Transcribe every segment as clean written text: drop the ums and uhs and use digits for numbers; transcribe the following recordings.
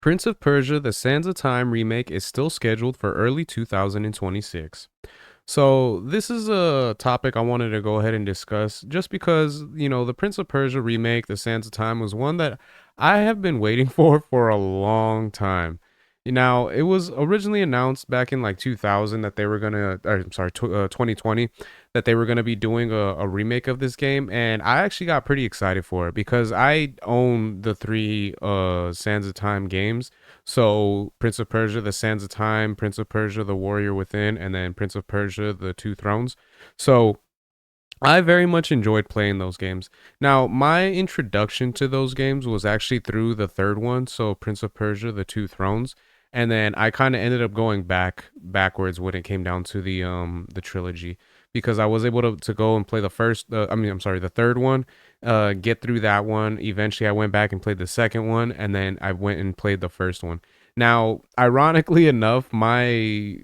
Prince of Persia: The Sands of Time remake is still scheduled for early 2026. So, this is a topic I wanted to go ahead and discuss just because, the Prince of Persia remake, The Sands of Time, was one that I have been waiting for a long time. Now, it was originally announced back in like 2000 that they were gonna, or, I'm sorry, 2020, that they were gonna be doing a remake of this game, and I actually got pretty excited for it because I own the three Sands of Time games. So Prince of Persia: The Sands of Time, Prince of Persia: The Warrior Within, and then Prince of Persia: The Two Thrones. So I very much enjoyed playing those games. Now, my introduction to those games was actually through the third one, so Prince of Persia: The Two Thrones, and then I kind of ended up going backwards when it came down to the trilogy because I was able to go and play the first I'm sorry, the third one, get through that one. Eventually I went back and played the second one, and then I went and played the first one. Now, ironically enough, my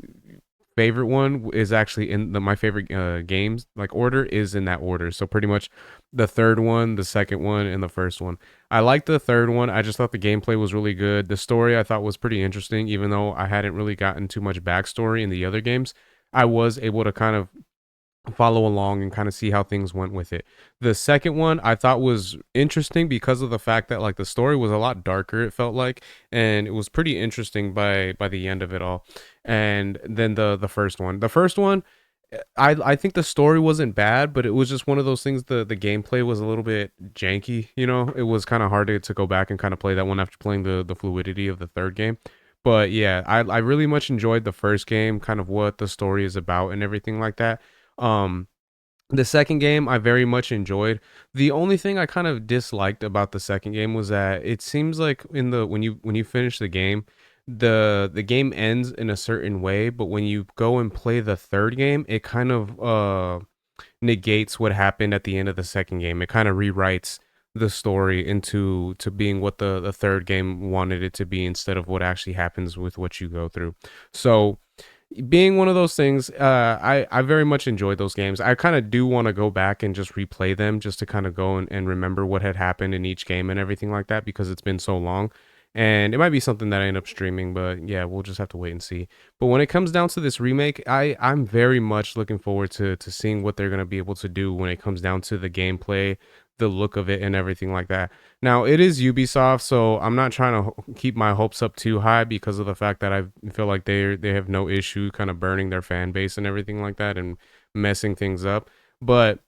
favorite one is actually in my favorite games like order is in that order. So pretty much the third one, the second one, and the first one. I liked the third one. I just thought the gameplay was really good. The story I thought was pretty interesting, even though I hadn't really gotten too much backstory in the other games. I was able to kind of follow along and kind of see how things went with it. The second one I thought was interesting because of the fact that like the story was a lot darker, it felt like, and it was pretty interesting by the end of it all. And then the first one. The first one, I think the story wasn't bad, but it was just one of those things. The gameplay was a little bit janky, It was kind of hard to go back and kind of play that one after playing the fluidity of the third game. But yeah, I really much enjoyed the first game, kind of what the story is about and everything like that. Um, the second game I very much enjoyed. The only thing I kind of disliked about the second game was that it seems like in the when you finish the game, the game ends in a certain way, but when you go and play the third game, it kind of negates what happened at the end of the second game. It kind of rewrites the story into to being what the third game wanted it to be instead of what actually happens with what you go through. So being one of those things, I very much enjoyed those games. I kind of do want to go back and just replay them just to kind of go and remember what had happened in each game and everything like that because it's been so long. And it might be something that I end up streaming, but yeah, we'll just have to wait and see. But when it comes down to this remake, I'm very much looking forward to seeing what they're gonna be able to do when it comes down to the gameplay, the look of it, and everything like that. Now, it is Ubisoft, so I'm not trying to keep my hopes up too high because of the fact that I feel like they have no issue kind of burning their fan base and everything like that and messing things up. But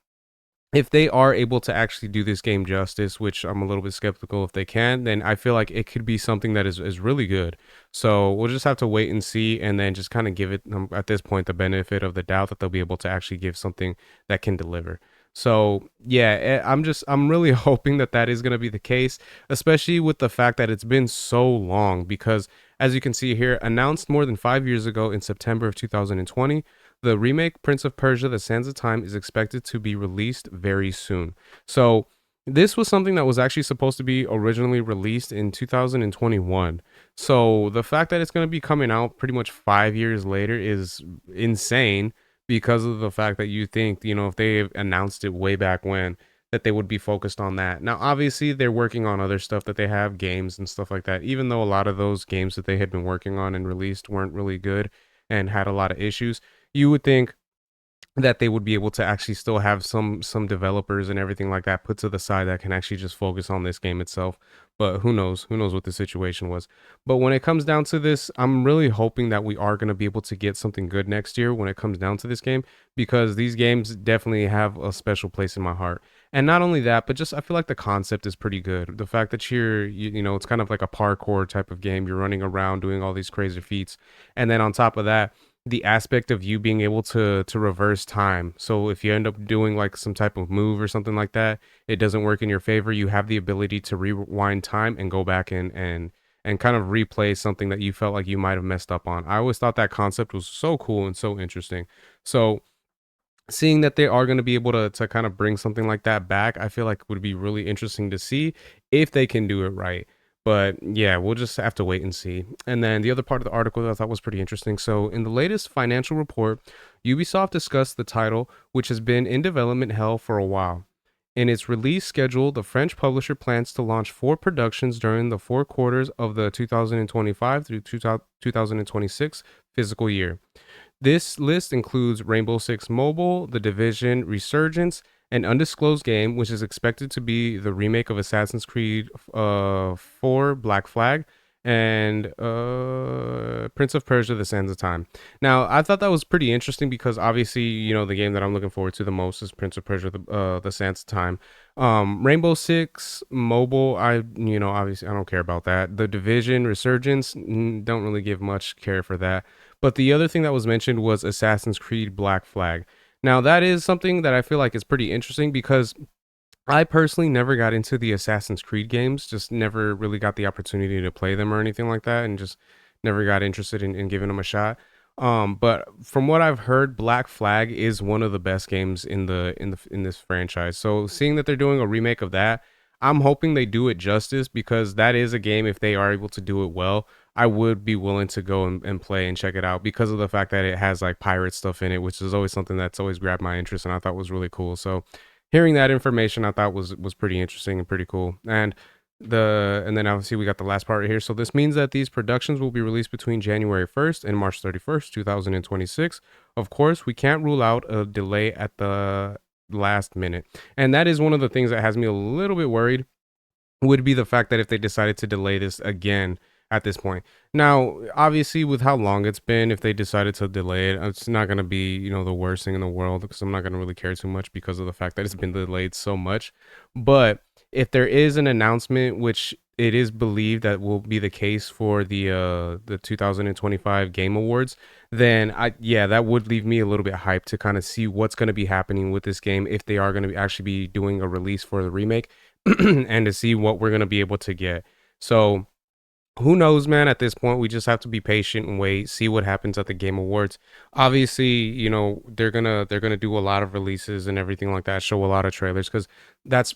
if they are able to actually do this game justice, which I'm a little bit skeptical if they can, then I feel like it could be something that is really good. So we'll just have to wait and see, and then just kind of give it at this point the benefit of the doubt that they'll be able to actually give something that can deliver. So yeah, I'm really hoping that that is going to be the case, especially with the fact that it's been so long. Because as you can see here, announced more than 5 years ago in September of 2020. The remake Prince of Persia: The Sands of Time is expected to be released very soon. So, this was something that was actually supposed to be originally released in 2021. So, the fact that it's going to be coming out pretty much 5 years later is insane because of the fact that you think, if they announced it way back when, that they would be focused on that. Now, obviously, they're working on other stuff that they have, games and stuff like that, even though a lot of those games that they had been working on and released weren't really good and had a lot of issues. You would think that they would be able to actually still have some developers and everything like that put to the side that can actually just focus on this game itself. But who knows what the situation was. But when it comes down to this, I'm really hoping that we are going to be able to get something good next year when it comes down to this game, because these games definitely have a special place in my heart. And not only that, but just I feel like the concept is pretty good. The fact that it's kind of like a parkour type of game. You're running around doing all these crazy feats, and then on top of that, the aspect of you being able to reverse time. So if you end up doing like some type of move or something like that, it doesn't work in your favor, you have the ability to rewind time and go back and kind of replay something that you felt like you might have messed up on. I always thought that concept was so cool and so interesting. So seeing that they are going to be able to kind of bring something like that back, I feel like would be really interesting to see if they can do it right. But yeah, we'll just have to wait and see. And then the other part of the article that I thought was pretty interesting. So, in the latest financial report, Ubisoft discussed the title, which has been in development hell for a while. In its release schedule, the French publisher plans to launch 4 productions during the 4 quarters of the 2025 through 2026 fiscal year. This list includes Rainbow Six Mobile, The Division Resurgence, an undisclosed game, which is expected to be the remake of Assassin's Creed 4 Black Flag, and Prince of Persia: The Sands of Time. Now, I thought that was pretty interesting because obviously, the game that I'm looking forward to the most is Prince of Persia: The Sands of Time. Rainbow Six Mobile, obviously I don't care about that. The Division Resurgence, don't really give much care for that. But the other thing that was mentioned was Assassin's Creed Black Flag. Now, that is something that I feel like is pretty interesting because I personally never got into the Assassin's Creed games, just never really got the opportunity to play them or anything like that, and just never got interested in giving them a shot. But from what I've heard, Black Flag is one of the best games in this franchise. So seeing that they're doing a remake of that, I'm hoping they do it justice because that is a game. If they are able to do it well, I would be willing to go and play and check it out because of the fact that it has like pirate stuff in it, which is always something that's always grabbed my interest and I thought was really cool. So hearing that information I thought was pretty interesting and pretty cool. And then obviously we got the last part right here. So this means that these productions will be released between January 1st and March 31st, 2026. Of course, we can't rule out a delay at the last minute. And that is one of the things that has me a little bit worried, would be the fact that if they decided to delay this again at this point. Now, obviously, with how long it's been, if they decided to delay it, it's not going to be, the worst thing in the world because I'm not going to really care too much because of the fact that it's been delayed so much. But if there is an announcement, which it is believed that will be the case for the 2025 Game Awards, then that would leave me a little bit hyped to kind of see what's going to be happening with this game if they are going to be actually be doing a release for the remake and to see what we're going to be able to get. So who knows, man? At this point, we just have to be patient and wait, see what happens at the Game Awards. Obviously, they're gonna do a lot of releases and everything like that, show a lot of trailers because that's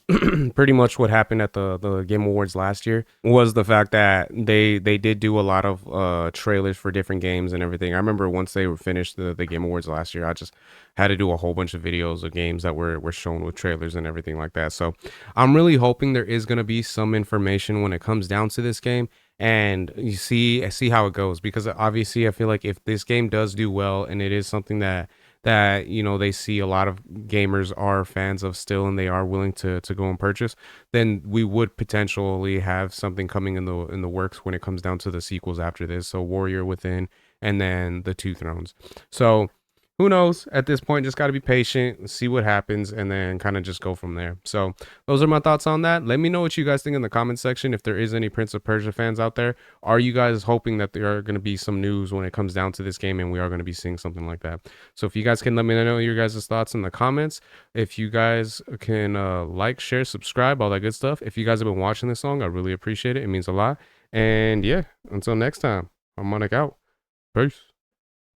pretty much what happened at the Game Awards last year. Was the fact that they did do a lot of trailers for different games and everything. I remember once they were finished the Game Awards last year, I just had to do a whole bunch of videos of games that were shown with trailers and everything like that. So I'm really hoping there is gonna be some information when it comes down to this game and you see how it goes, because obviously I feel like if this game does do well and it is something that they see a lot of gamers are fans of still and they are willing to go and purchase, then we would potentially have something coming in the works when it comes down to the sequels after this. So Warrior Within and then the Two Thrones. So who knows? At this point, just got to be patient, see what happens, and then kind of just go from there. So those are my thoughts on that. Let me know what you guys think in the comment section. If there is any Prince of Persia fans out there, are you guys hoping that there are going to be some news when it comes down to this game and we are going to be seeing something like that? So if you guys can let me know your guys' thoughts in the comments. If you guys can like, share, subscribe, all that good stuff. If you guys have been watching this long, I really appreciate it. It means a lot. And yeah, until next time, I'm Monik out. Peace.